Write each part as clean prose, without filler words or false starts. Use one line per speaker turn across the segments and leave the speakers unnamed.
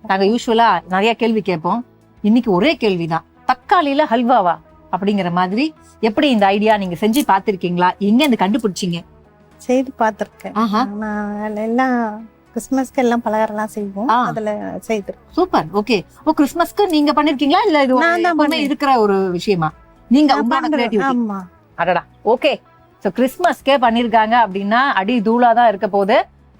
நாங்க யூஸ்வலா நிறைய கேள்வி கேட்போம், இன்னைக்கு ஒரே கேள்விதான், தக்காளியில ஹல்வாவா அப்படிங்கிற மாதிரி. எப்படி இந்த ஐடியா நீங்க செஞ்சு பாத்திருக்கீங்களா? எங்க இந்த கண்டுபிடிச்சீங்க?
செய்து பார்த்துருக்கேன். நான் எல்லாம் கிறிஸ்மஸ்க்கு எல்லாம் பலகாரம்லாம் செய்வோம், அதுல செய்து.
சூப்பர். ஓகே. ஓ, கிறிஸ்மஸ்க்கு நீங்க பண்ணிருக்கீங்களா இல்ல இது எப்பவுமே இருக்கிற ஒரு விஷயமா? நீங்க உங்களோட கிரியேட்டிவிட்டி.
ஆமா.
அடடா. ஓகே. சோ கிறிஸ்மஸ்க்கே பண்ணிருக்காங்க அப்படின்னா அடி தூளா தான் இருக்க போகுது.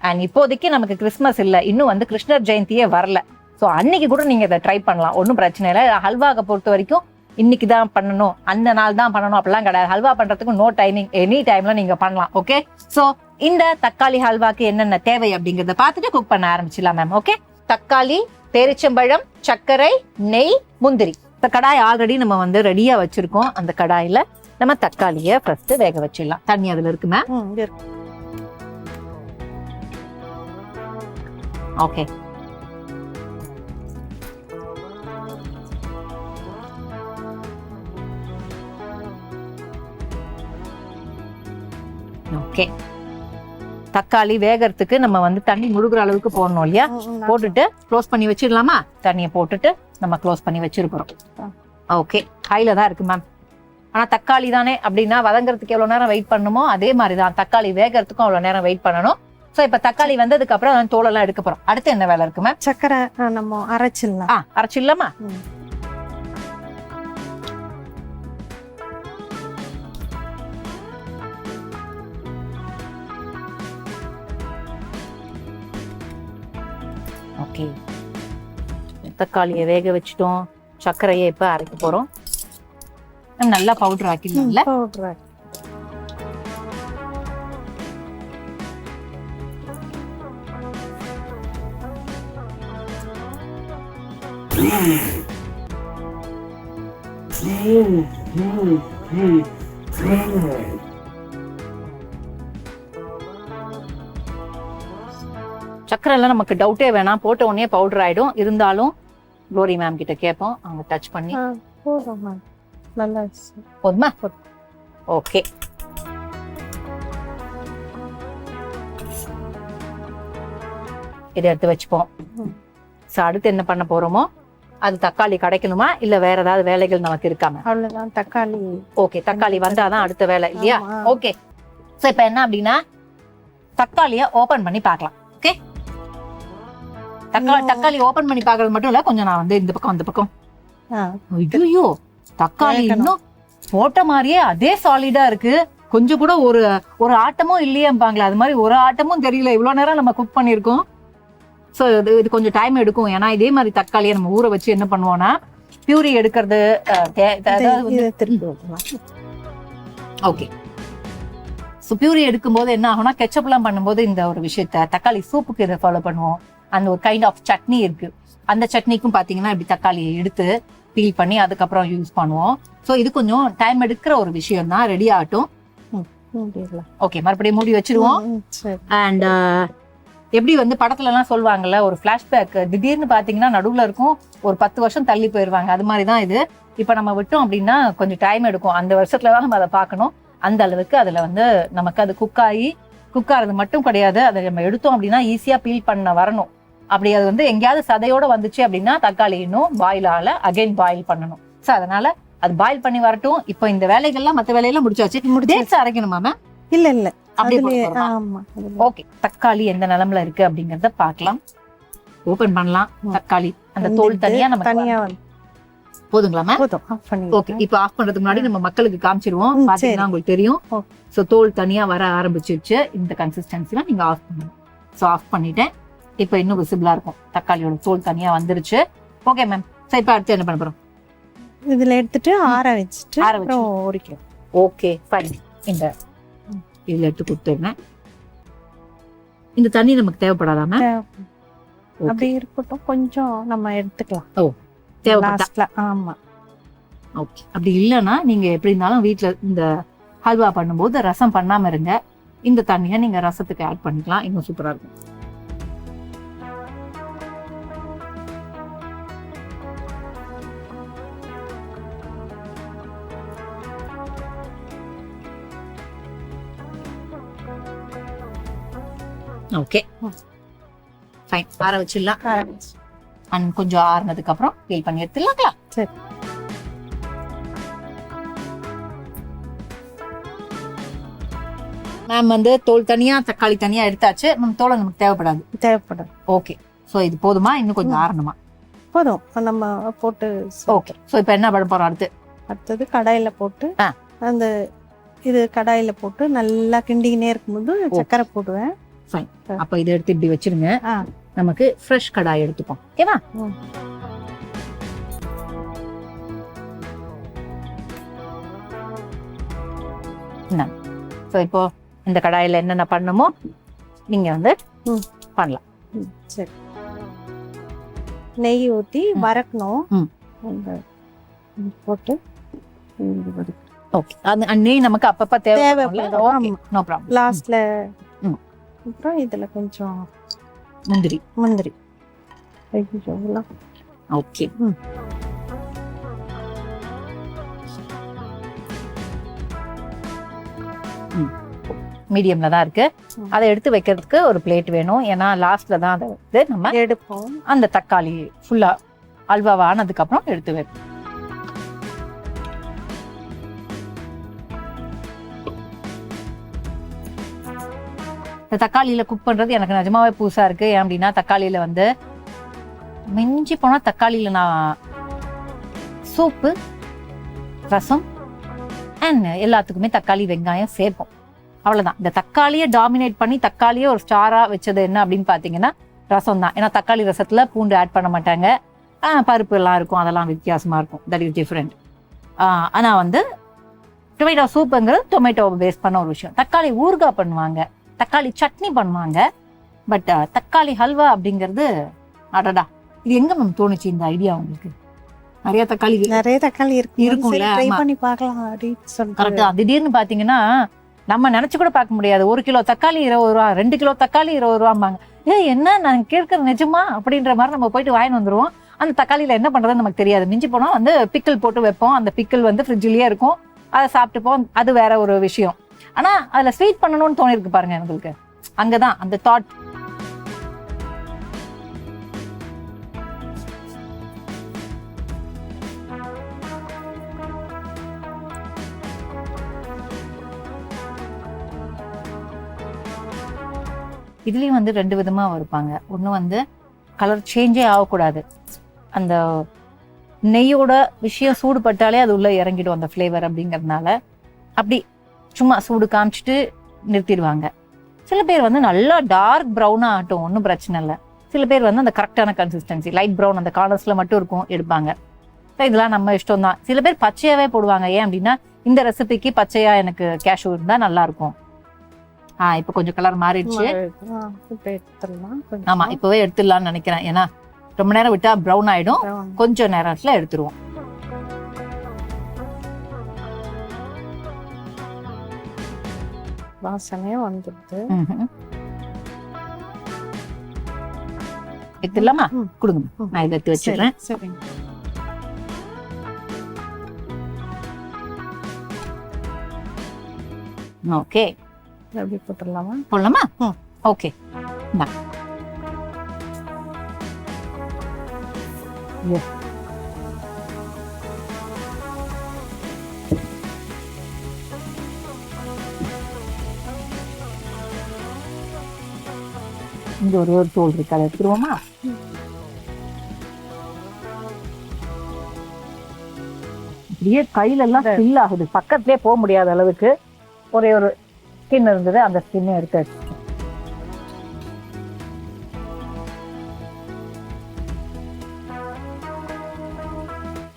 அண்ட் இப்போதைக்கு நமக்கு கிறிஸ்மஸ் இல்ல, இன்னும் வந்து கிருஷ்ணர் ஜெயந்தியே வரல. ஸோ அன்னைக்கு கூட நீங்க இதை ட்ரை பண்ணலாம், ஒன்றும் பிரச்சனை இல்லை. ஹல்வாவை பொறுத்த வரைக்கும் இன்னைக்கு தான் பண்ணணும், அந்த நாள் தான் பண்ணணும் அப்படிலாம் கிடையாது. ஹல்வா பண்றதுக்கு நோ டைமிங், எனி டைம்ல நீங்க பண்ணலாம். ஓகே. ஸோ இந்த தக்காளி ஹல்வாக்கு என்னென்ன தேவை அப்படிங்கறத பார்த்துட்டு குக் பண்ண ஆரம்பிச்சிடலாம் மேம். ஓகே. தக்காளி, பேரிச்சம்பழம், சர்க்கரை, நெய், முந்திரி. இந்த கடாய் ஆல்ரெடி நம்ம வந்து ரெடியா வச்சிருக்கோம். அந்த கடாயில நம்ம தக்காளியை ஃபர்ஸ்ட் வேக வச்சிடலாம். தண்ணி அதுல இருக்கு மேம். ஓகே. ஓகே. தக்காளி வேகறதுக்கு நம்ம வந்து தண்ணி முழுகிற அளவுக்கு போடணும் இல்லையா? போட்டுட்டு க்ளோஸ் பண்ணி வச்சிடலாமா? தண்ணியை போட்டுட்டு நம்ம க்ளோஸ் பண்ணி வச்சிருக்கிறோம். ஓகே. ஹைல தான் இருக்கு மேம். ஆனா தக்காளி தானே அப்படின்னா வதங்கறதுக்கு எவ்வளவு நேரம் வெயிட் பண்ணணுமோ அதே மாதிரிதான் தக்காளி வேகறதுக்கும் அவ்வளவு நேரம் வெயிட் பண்ணணும். சோ இப்ப தக்காளி வந்ததுக்கு அப்புறம் தோலெல்லாம் எடுக்க போறோம். அடுத்து என்ன வேலை இருக்கு மேம்?
சக்கரை நம்ம அரைச்சிடலாம்.
அரைச்சிடலாமா? ஓகே. தக்காளியை வேக வச்சுட்டோம், சர்க்கரையை இப்ப அரைக்க போறோம். நல்லா பவுடர் ஆக்கிடலாம்ல?
பவுடர்.
சக்கரை எல்லாம் நமக்கு டவுட்டே வேணாம், போட்ட உடனே பவுடர் ஆயிடும். இருந்தாலும் க்ளோரி மேம் கிட்ட கேட்போம், அவங்க டச் பண்ணி. போதுமா? ஓகே. இதை எடுத்து வச்சுப்போம். அடுத்து என்ன பண்ண போறோமோ அது தக்காளி கிடைக்கணுமா இல்ல வேற ஏதாவது வேலைகள் நமக்கு இருக்காம?
அவ்வளவுதான், தக்காளி.
ஓகே. தக்காளி வந்தாதான் அடுத்த வேலை இல்லையா? ஓகே. சோ இப்ப என்ன அப்படின்னா தக்காளிய ஓபன் பண்ணி பார்க்கலாம். ஓகே. தக்காளி ஓபன் பண்ணி பாக்குறது மட்டும் இல்ல, கொஞ்சம் நான் வந்து இந்த பக்கம் அந்த பக்கம். ஐயோ, தக்காளி இன்னும் போட்ட மாதிரியே அதே சாலிடா இருக்கு. கொஞ்சம் கூட ஒரு ஆட்டமும் இல்லையேம்பாங்களா, அது மாதிரி ஒரு ஆட்டமும் தெரியல. இவ்வளவு நேரம் நம்ம குக் பண்ணிருக்கோம். ஸோ இது கொஞ்சம் டைம் எடுக்கும். ஏன்னா இதே மாதிரி தக்காளியை நம்ம ஊற வச்சு என்ன பண்ணுவோம்னா பியூரி எடுக்கிறது. ஓகே. ஸோ பியூரி எடுக்கும் போது என்ன ஆகும்னா கெச்சப்லாம் பண்ணும்போது இந்த ஒரு விஷயத்த தக்காளி சூப்புக்கு இதை ஃபாலோ பண்ணுவோம். அந்த ஒரு கைண்ட் ஆஃப் சட்னி இருக்கு. அந்த சட்னிக்கும் பாத்தீங்கன்னா இப்படி தக்காளியை எடுத்து பீல் பண்ணி அதுக்கப்புறம் யூஸ் பண்ணுவோம். ஸோ இது கொஞ்சம் டைம் எடுக்கிற ஒரு விஷயம் தான். ரெடி ஆகட்டும். ஓகே. மறுபடியும் மூடி வச்சிருவோம். அண்ட் எப்படி வந்து படத்துல எல்லாம் சொல்லுவாங்கல்ல, ஒரு பிளாஷ்பேக் திடீர்னு பாத்தீங்கன்னா நடுவுல இருக்கும், ஒரு 10 வருஷம் தள்ளி போயிருவாங்க. அது மாதிரிதான் இது. இப்ப நம்ம விட்டோம் அப்படின்னா கொஞ்சம் டைம் எடுக்கும். அந்த வருஷத்துலதான் நம்ம அதை பார்க்கணும். அந்த அளவுக்கு அதுல வந்து நமக்கு அது குக் ஆறது மட்டும் கிடையாது, அதை நம்ம எடுத்தோம் அப்படின்னா ஈஸியா பீல் பண்ண வரணும். அப்படி அது வந்து எங்கேயாவது சதையோட வந்துச்சு அப்படின்னா தக்காளி இன்னும் பாயிலால அகைன் பாயில் பண்ணணும். ஸோ அதனால அது பாயில் பண்ணி வரட்டும். இப்போ இந்த வேலைகள்லாம் மற்ற வேலையெல்லாம் முடிச்சாச்சு. அரைக்கணுமா மேம்?
இல்ல
ஓகே. தக்காளி எந்த நிலம்ல இருக்கு அப்படிங்கறத பார்க்கலாம். ஓபன் பண்ணலாம். தக்காளி அந்த தோல் தனியா நம்ம போதுங்களா மேம்? ஓகே. இப்போ ஆஃப் பண்றதுக்கு முன்னாடி நம்ம மக்களுக்கு காமிச்சிருவோம். பாத்தீங்கன்னா உங்களுக்கு தெரியும். சோ தோல் தனியா வர ஆரம்பிச்சிருச்சு. இந்த கன்சிஸ்டன்சில நீங்க ஆஃப் பண்ணணும். சோ ஆஃப் பண்ணிட்டேன். இப்போ இன்னும் விசிபிளா இருக்கும். தக்காளியோட தோல் தனியா வந்துருச்சு. Okay ma'am. சோ இப்போ அடுத்து என்ன பண்ண போறோம்?
இதுல எடுத்துட்டு ஆற வச்சுட்டு உரிக்கும்.
Okay fine. இந்த இதுல எடுத்து கொடுத்துருங்க. இந்த தண்ணி நமக்கு தேவைப்படாதா மேம்?
அப்படி இருக்கட்டும், கொஞ்சம் நம்ம எடுத்துக்கலாம்.
ஓ, தேவைப்பட்டா.
ஆமா.
ஓகே. அப்படி இல்லைன்னா நீங்க எப்படி இருந்தாலும் வீட்டுல இந்த ஹல்வா பண்ணும்போது ரசம் பண்ணாம இருங்க. இந்த தண்ணியை நீங்க ரசத்துக்கு ஆட் பண்ணிக்கலாம், இன்னும் சூப்பரா இருக்கும். Okay fine. ஆற வச்சிடலாம். அண்ட் கொஞ்சம் ஆறுனதுக்கு அப்புறம் பீல் பண்ணி எடுத்துடலாங்களா?
சரி.
மேம் வந்து தோல் தனியா தக்காளி தனியா எடுத்தாச்சு. மேம் தோலை நமக்கு
தேவைப்படும்.
ஓகே. ஸோ இது போதுமா, இன்னும் கொஞ்சம் ஆறணுமா?
போதும் நம்ம போட்டு.
ஓகே. ஸோ இப்போ என்ன பண்ண போறோம்? அடுத்தது
கடாயில போட்டு அந்த இது கடாயில போட்டு நல்லா கிண்டிக்கினே இருக்கும்போது சக்கரை போடுவேன்.
ஃபைன். அப்ப இதை எடுத்து இப்படி வச்சிருங்க. நமக்கு ஃப்ரெஷ் கடாய் எடுத்துப்போம். ஓகேவா? ஸோ இப்போ இந்த கடாயில என்னென்ன பண்ணணுமோ நீங்க வந்து பண்ணலாம்.
சரி. நெய் ஊற்றி வறக்கணும். போட்டு
ஓகே. அது நெய் நமக்கு அப்பப்ப தேவைப்படும். No problem.
லாஸ்ட்ல அப்புறம் இதுல கொஞ்சம் முந்திரி
ஓகே. மீடியம்ல தான் இருக்கு. அதை எடுத்து வைக்கிறதுக்கு ஒரு பிளேட் வேணும். ஏன்னா லாஸ்ட்ல தான் அதை வந்து நம்ம
எடுப்போம்.
அந்த தக்காளி ஃபுல்லா அல்வாவா ஆனதுக்கு அப்புறம் எடுத்து வைப்போம். இந்த தக்காளியில குக் பண்றது எனக்கு நிஜமாவே புதுசா இருக்கு. ஏன் அப்படின்னா தக்காளியில வந்து மிஞ்சி போனா தக்காளியில நான் சூப்பு, ரசம் அண்ட் எல்லாத்துக்குமே தக்காளி வெங்காயம் சேர்ப்போம். அவ்வளவுதான். இந்த தக்காளியை டாமினேட் பண்ணி தக்காளியே ஒரு ஸ்டாரா வச்சது என்ன அப்படின்னு பாத்தீங்கன்னா ரசம் தான். ஏன்னா தக்காளி ரசத்துல பூண்டு ஆட் பண்ண மாட்டாங்க. பருப்பு எல்லாம் இருக்கும், அதெல்லாம் வித்தியாசமா இருக்கும். That is different. ஆனா வந்து டொமேட்டோ சூப்புங்கிறது டொமேட்டோவை பேஸ் பண்ண ஒரு விஷயம். தக்காளி ஊறுகாய் பண்ணுவாங்க, தக்காளி சட்னி பண்ணுவாங்க. பட் தக்காளி ஹல்வா அப்படிங்கிறது அடடா, இது எங்க மேம் தோணுச்சு இந்த ஐடியா உங்களுக்கு? நிறைய தக்காளி இருக்கும்ல.
ட்ரை பண்ணி பார்க்கலாம் அப்படின்னு சொல்லிட்டு.
கரெக்டா. திடீர்னு பாத்தீங்கன்னா நம்ம நினைச்சு கூட பார்க்க முடியாது. 1 கிலோ தக்காளி 20 ரூபா, 2 கிலோ தக்காளி 20 ரூபாம்பாங்க. என்ன நான் கேட்கறது நிஜமா அப்படின்ற மாதிரி நம்ம போயிட்டு வாங்கி வந்துருவோம். அந்த தக்காளியில என்ன பண்றதுன்னு நமக்கு தெரியாது. மிஞ்சி போனா வந்து பிக்கிள் போட்டு வைப்போம். அந்த பிக்கிள் வந்து ஃப்ரிட்ஜ்லயே இருக்கும், அதை சாப்பிட்டுப்போம். அது வேற ஒரு விஷயம். ஆனா அதுல ஸ்வீட் பண்ணணும்னு தோணி இருக்கு பாருங்க உங்களுக்கு. அங்கதான் அந்த தாட். இதுலயும் வந்து 2 விதமா வைப்பாங்க. ஒண்ணு வந்து கலர் சேஞ்சே ஆகக்கூடாது. அந்த நெய்யோட விஷயம் சூடு பட்டாலே அது உள்ள இறங்கிடும் அந்த ஃப்ளேவர் அப்படிங்கறதுனால அப்படி சும்மா சூடு காமிச்சிட்டு நிறுத்திடுவாங்க. சில பேர் வந்து நல்லா டார்க் ப்ரௌனா ஆகட்டும், ஒன்றும் பிரச்சனை இல்லை. சில பேர் வந்து அந்த கரெக்டான கன்சிஸ்டன்சி லைட் ப்ரௌன் அந்த கார்னர்ஸ்ல மட்டும் இருக்கும் எடுப்பாங்க. இதெல்லாம் நம்ம இஷ்டம் தான். சில பேர் பச்சையாவே போடுவாங்க. ஏன் அப்படின்னா இந்த ரெசிபிக்கு பச்சையா எனக்கு கேஷ்யூ இருந்தா நல்லா இருக்கும். இப்ப கொஞ்சம் கலர் மாறிடுச்சு. ஆமா, இப்பவே எடுத்துடலாம்னு நினைக்கிறேன். ஏன்னா ரொம்ப நேரம் விட்டா ப்ரௌன் ஆயிடும். கொஞ்சம் நேரத்துல எடுத்துருவோம்.
வாசனையே வந்துடுது.
எடுத்துடலாமா? கொடுங்க, நான் இதை எடுத்து வச்சிடுறேன்.
சரி.
ஓகே,
எப்படி போட்டுடலாமா?
போடலாமா? ஓகே. இங்க ஒரு தோல் இருக்கு, அதை எடுத்துருவோமா? இப்படியே கையில எல்லாம் ஃபில் ஆகுது. பக்கத்துலயே போக முடியாத அளவுக்கு ஒரே ஒரு ஸ்கின் இருந்தது, அந்த ஸ்கின்னை எடுத்து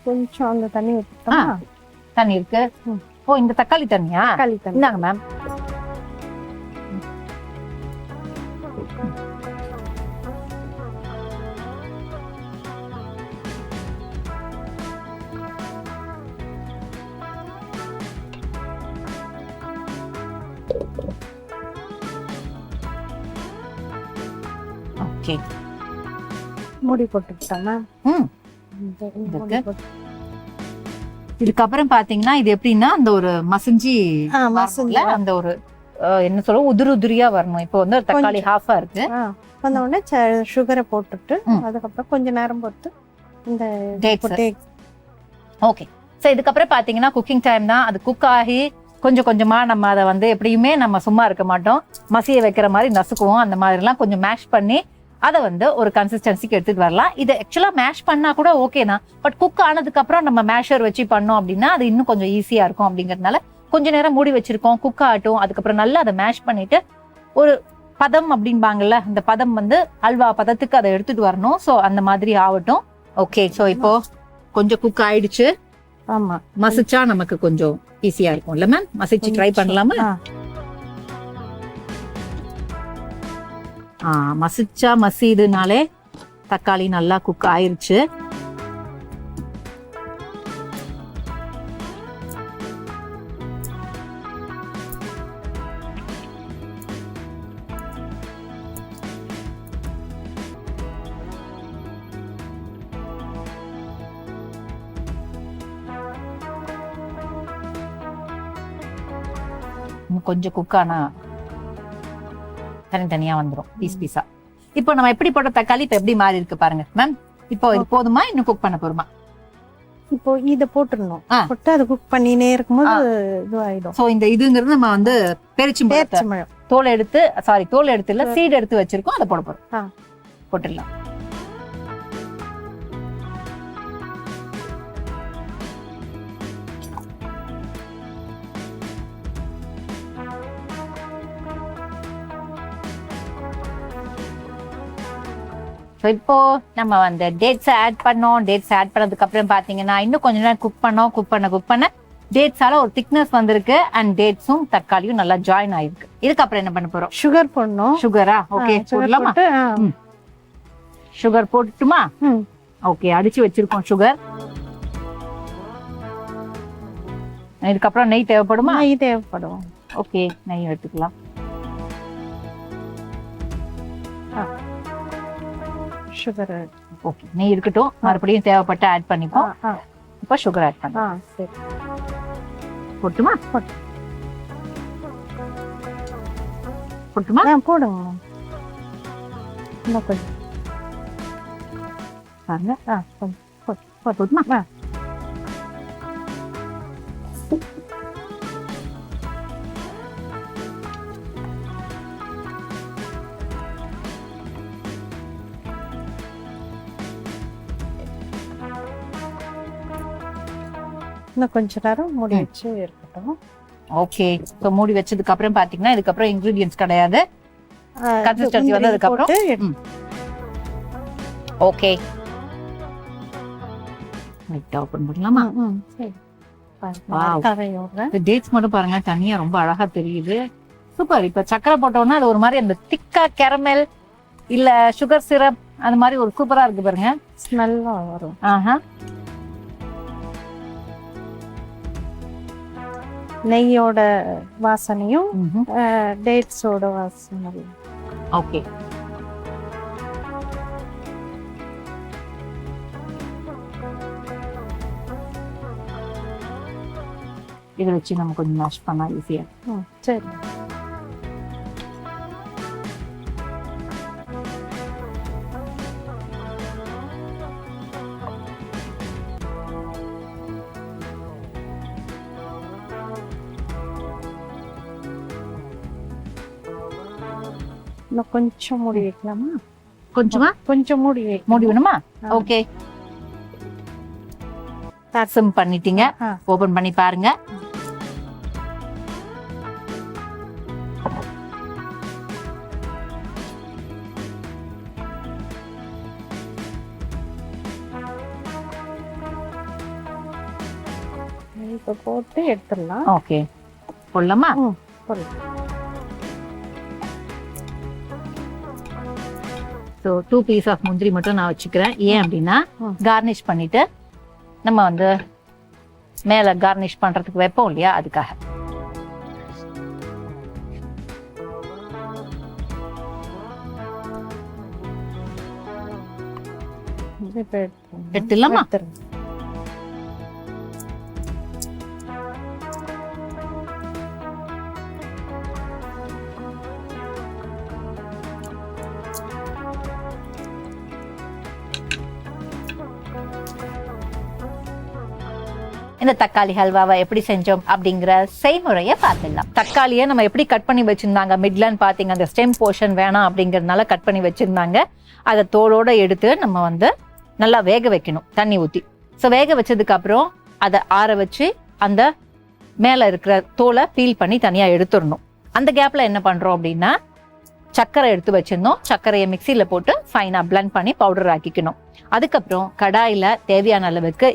கொஞ்சம் அந்த தண்ணி
தண்ணி இருக்கு. ஓ, இந்த தக்காளி தண்ணியா?
தக்காளி தண்ணி
இந்தாங்க மேம். ஓகே,
மூடி போட்டுக்கிட்டாங்க.
இதுக்கப்புறம் பாத்தீங்கன்னா இது எப்படின்னா அந்த ஒரு மசிஞ்சி அந்த ஒரு என்ன சொல்ல உதிரியா வரணும். இப்போ வந்து ஒரு தக்காளி ஹாஃபா இருக்கு.
வந்த உடனே சுகரை போட்டுட்டு அதுக்கப்புறம் கொஞ்ச நேரம் பொறுத்து இந்த
டேட்ஸ். ஓகே. ஸோ இதுக்கப்புறம் பார்த்தீங்கன்னா குக்கிங் டைம் தான். அது குக் ஆகி கொஞ்சம் கொஞ்சமா நம்ம அதை வந்து எப்படியுமே நம்ம சும்மா இருக்க மாட்டோம், மசிய வைக்கிற மாதிரி நசுக்குவோம். அந்த மாதிரிலாம் கொஞ்சம் மேஷ் பண்ணி அதை வந்து ஒரு கன்சிஸ்டன்சிக்கு எடுத்துட்டு வரலாம். இது ஆக்சுவலா மேஷ் பண்ணா கூட ஓகே தான், பட் குக் ஆனதுக்கு அப்புறம் நம்ம மேஷர் வச்சு பண்ணோம் அப்படின்னா அது இன்னும் கொஞ்சம் ஈஸியா இருக்கும். அப்படிங்கறதுனால கொஞ்ச நேரம் மூடி வச்சிருக்கோம், குக் ஆகட்டும். அதுக்கப்புறம் நல்லா அதை மேஷ் பண்ணிட்டு ஒரு பதம் அப்படின்பாங்கல்ல, அந்த பதம் வந்து அல்வா பதத்துக்கு அதை எடுத்துட்டு வரணும். ஸோ அந்த மாதிரி ஆகட்டும். ஓகே. ஸோ இப்போ கொஞ்சம் குக் ஆயிடுச்சு.
ஆமா,
மசிச்சா நமக்கு கொஞ்சம் ஈஸியா இருக்கும் இல்ல மேம்? மசிச்சு ட்ரை பண்ணலாமா? மசிச்சா மசிதுனாலே தக்காளி நல்லா குக் ஆயிருச்சு. கொஞ்சம் குக் ஆனா தனித்தனியா வந்துடும், பீஸ் பீஸா. இப்போ நம்ம எப்படி போட்ட தக்காளி இப்ப எப்படி மாறி இருக்கு பாருங்க மேம். இப்போ இது போதுமா, இன்னும் குக் பண்ண போறோமா?
இப்போ இத போட்டுறணும். போட்டு அது குக் பண்ணினே இருக்கும்போது இது ஆயிடும்.
சோ இந்த இதுங்கிறது நம்ம வந்து பேரிச்சம்பழம் தோல் எடுத்து இல்ல சீடு எடுத்து வச்சிருக்கோம், அதை போட போறோம். போட்டுடலாம். இப்போ நம்ம வந்து டேட்ஸ் ஆட் பண்ணோம். டேட்ஸ் ஆட் பண்ணதுக்கு அப்புறம் பாத்தீங்கன்னா இன்னும் கொஞ்ச நேரம் குக் பண்ண டேட்ஸால ஒரு திக்னஸ் வந்திருக்கு. அண்ட் டேட்ஸும் தக்காளியும் நல்லா ஜாயின் ஆயிருக்கு. இதுக்கப்புறம் என்ன பண்ண போறோம்?
சுகர் போடணும்.
சுகரா? ஓகே, போடலாமா? சுகர் போட்டுட்டுமா? ஓகே, அடிச்சு வச்சிருக்கோம் சுகர். இதுக்கப்புறம் நெய் தேவைப்படுமா?
நெய் தேவைப்படும்.
ஓகே, நெய் எடுத்துக்கலாம்.
சுகர்
ஓகே, நெய் இருக்கட்டும். மறுபடியும் தேவைப்பட்ட ஆட் பண்ணிப்போம். இப்போ சுகர் ஆட் பண்ணலாம்.
சரி,
போட்டுமா? போட்டுமா?
போடுங்க. இன்னும் கொஞ்சம்
பாருங்க. போட்டுமா?
இன்னும் கொஞ்ச நேரம் மூடி வச்சு இருக்கட்டும்.
ஓகே. சோ மூடி வச்சதுக்கு அப்புறம் பாத்தீங்கன்னா இதுக்கப்புறம் இன்கிரிடியன்ட்ஸ் கிடையாது, கன்சிஸ்டன்சி வந்ததுக்கு அப்புறம். ஓகே, லைட்டா ஓபன் பண்ணலாமா?
சரி.
டேட்ஸ் மட்டும் பாருங்க, தனியா ரொம்ப அழகா தெரியுது. சூப்பர். இப்ப சக்கரை போட்டோம்னா அது ஒரு மாதிரி அந்த திக்கா கேரமல் இல்ல சுகர் சிரப் அந்த மாதிரி ஒரு சூப்பரா இருக்கு பாருங்க.
ஸ்மெல்லா வரும். நெய்யோட வாசனையும் டேட்ஸோட வாசனையும்.
ஓகே, இதை வச்சு நம்ம கொஞ்சம் மேஷ் பண்ணா ஈஸியா.
சரி. இன்னும் கொஞ்சம் மூடி வைக்கலாமா? கொஞ்சம் மூடி
வேணுமா? ஓகே, சிம் பண்ணிட்டீங்க. ஓபன் பண்ணி பாருங்க.
இப்ப போட்டு எடுத்துடலாம்.
ஓகே, போடலாமா?
போடலாம்.
ஸோ 2 பீஸ் ஆஃப் முந்திரி மட்டும் நான் வச்சுக்கிறேன். ஏன் அப்படின்னா கார்னிஷ் பண்ணிட்டு நம்ம வந்து மேல கார்னிஷ் பண்றதுக்கு வைப்போம் இல்லையா, அதுக்காக. எடுத்துடலாமா? இந்த தக்காளி ஹல்வாவை எப்படி செஞ்சோம் அப்படிங்கிற செய்முறையை பார்த்துடலாம். தக்காளியை நம்ம எப்படி கட் பண்ணி வச்சிருந்தாங்க, மிட்லன்னு பார்த்தீங்க அந்த ஸ்டெம் போர்ஷன் வேணாம் அப்படிங்கிறதுனால கட் பண்ணி வச்சிருந்தாங்க. அதை தோலோட எடுத்து நம்ம வந்து நல்லா வேக வைக்கணும் தண்ணி ஊற்றி. ஸோ வேக வச்சதுக்கு அப்புறம் அதை ஆற வச்சு அந்த மேலே இருக்கிற தோலை பீல் பண்ணி தனியாக எடுத்துடணும். அந்த கேப்பில் என்ன பண்ணுறோம் அப்படின்னா சர்க்கரை எடுத்து வச்சிருந்தோம். சர்க்கரையை மிக்சியில் போட்டு ஃபைனாக பிளெண்ட் பண்ணி பவுடர் ஆக்கிக்கணும். அதுக்கப்புறம் கடாயில் தேவையான அளவுக்கு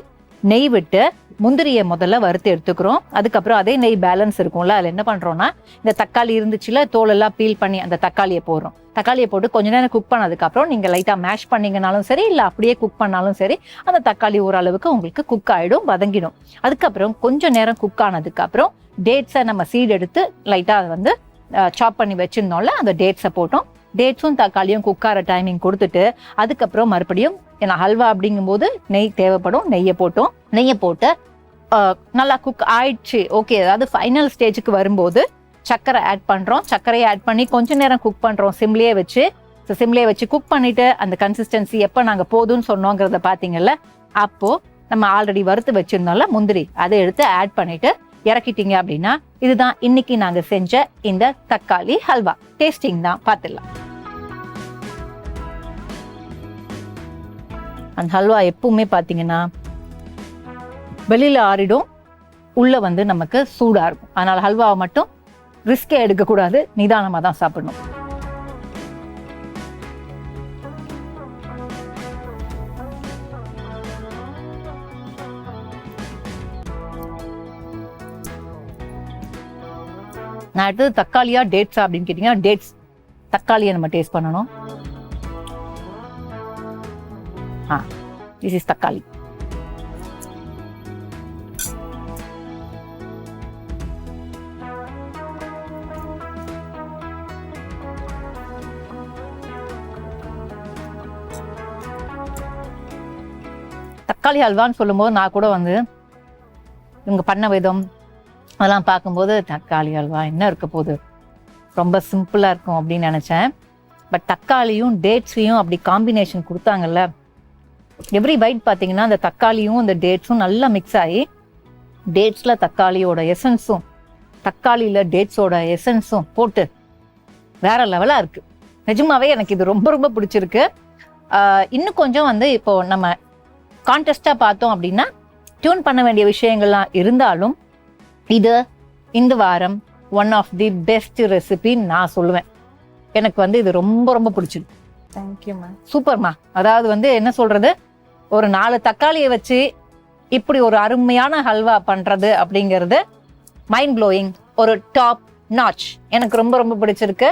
நெய் விட்டு முந்திரியை முதல்ல வறுத்து எடுத்துக்கிறோம். அதுக்கப்புறம் அதே நெய் பேலன்ஸ் இருக்கும்ல, அதில் என்ன பண்ணுறோன்னா இந்த தக்காளி இருந்துச்சுல தோலெல்லாம் பீல் பண்ணி அந்த தக்காளியை போடுறோம். தக்காளியை போட்டு கொஞ்ச நேரம் குக் பண்ணதுக்கப்புறம் நீங்கள் லைட்டாக மேஷ் பண்ணிங்கனாலும் சரி, இல்லை அப்படியே குக் பண்ணாலும் சரி, அந்த தக்காளி ஓரளவுக்கு உங்களுக்கு குக் ஆகிடும், வதங்கிடும். அதுக்கப்புறம் கொஞ்சம் நேரம் குக் ஆனதுக்கப்புறம் டேட்ஸை நம்ம சீட் எடுத்து லைட்டாக அதை வந்து சாப் பண்ணி வச்சிருந்தோம்ல, அந்த டேட்ஸை போட்டோம். டேட்ஸும் தக்காளியும் குக்கார டைமிங் கொடுத்துட்டு அதுக்கப்புறம் மறுபடியும் ஏன்னா ஹல்வா அப்படிங்கும்போது நெய் தேவைப்படும், நெய்யை போட்டோம். நெய்யை போட்டு நல்லா குக் ஆயிடுச்சு, ஓகே, அதாவது ஃபைனல் ஸ்டேஜுக்கு வரும்போது சர்க்கரை ஆட் பண்ணுறோம். சர்க்கரையை ஆட் பண்ணி கொஞ்ச நேரம் குக் பண்ணுறோம் சிம்லேயே வச்சு. ஸோ சிம்லேயே வச்சு குக் பண்ணிவிட்டு அந்த கன்சிஸ்டன்சி எப்போ நாங்கள் போதும்னு சொன்னோங்கிறத பார்த்தீங்கல்ல, அப்போது நம்ம ஆல்ரெடி வறுத்து வச்சுருந்தோம்ல முந்திரி, அதை எடுத்து ஆட் பண்ணிவிட்டு இறக்கிட்டீங்க அப்படின்னா இதுதான் இன்னைக்கு நாங்க செஞ்ச இந்த தக்காளி ஹல்வா. டேஸ்டிங் தான் பார்த்துடலாம். அந்த ஹல்வா எப்பவுமே பார்த்தீங்கன்னா வெளியில ஆறிடும், உள்ள வந்து நமக்கு சூடா இருக்கும். அதனால ஹல்வாவை மட்டும் ரிஸ்கே எடுக்கக்கூடாது, நிதானமாக தான் சாப்பிடணும். நான் எடுத்தது தக்காளியா டேட்ஸா அப்படின்னு கேட்டீங்கன்னா டேட்ஸ். தக்காளியை நம்ம டேஸ்ட் பண்ணணும். திஸ் இஸ் தக்காளி. தக்காளி ஹல்வான்னு சொல்லும்போது நான் கூட வந்து இவங்க பண்ண விதம் அதெல்லாம் பார்க்கும்போது தக்காளி ஹல்வா என்ன இருக்க போகுது, ரொம்ப சிம்பிளாக இருக்கும் அப்படின்னு நினச்சேன். பட் தக்காளியும் டேட்ஸையும் அப்படி காம்பினேஷன் கொடுத்தாங்கல்ல, எவ்ரி பைட் பார்த்தீங்கன்னா அந்த தக்காளியும் அந்த டேட்ஸும் நல்லா மிக்ஸ் ஆகி டேட்ஸில் தக்காளியோட எசன்ஸும் தக்காளியில் டேட்ஸோட எசன்ஸும் போட்டு வேற லெவலாக இருக்குது. நிஜமாவே எனக்கு இது ரொம்ப ரொம்ப பிடிச்சிருக்கு. இன்னும் கொஞ்சம் வந்து இப்போ நம்ம கான்டெஸ்டாக பார்த்தோம் அப்படின்னா டியூன் பண்ண வேண்டிய விஷயங்கள்லாம் இருந்தாலும் இது இந்த வாரம் ஒன் ஆஃப் தி பெஸ்ட் ரெசிபின்னு நான் சொல்லுவேன். எனக்கு வந்து இது ரொம்ப ரொம்ப பிடிச்சிருக்கு.
தேங்க்யூம்மா.
சூப்பர்மா. அதாவது வந்து என்ன சொல்றது, ஒரு 4 தக்காளியை வச்சு இப்படி ஒரு அருமையான ஹல்வா பண்றது அப்படிங்கிறது மைண்ட் ப்ளோயிங், ஒரு டாப் நாச். எனக்கு ரொம்ப ரொம்ப பிடிச்சிருக்கு.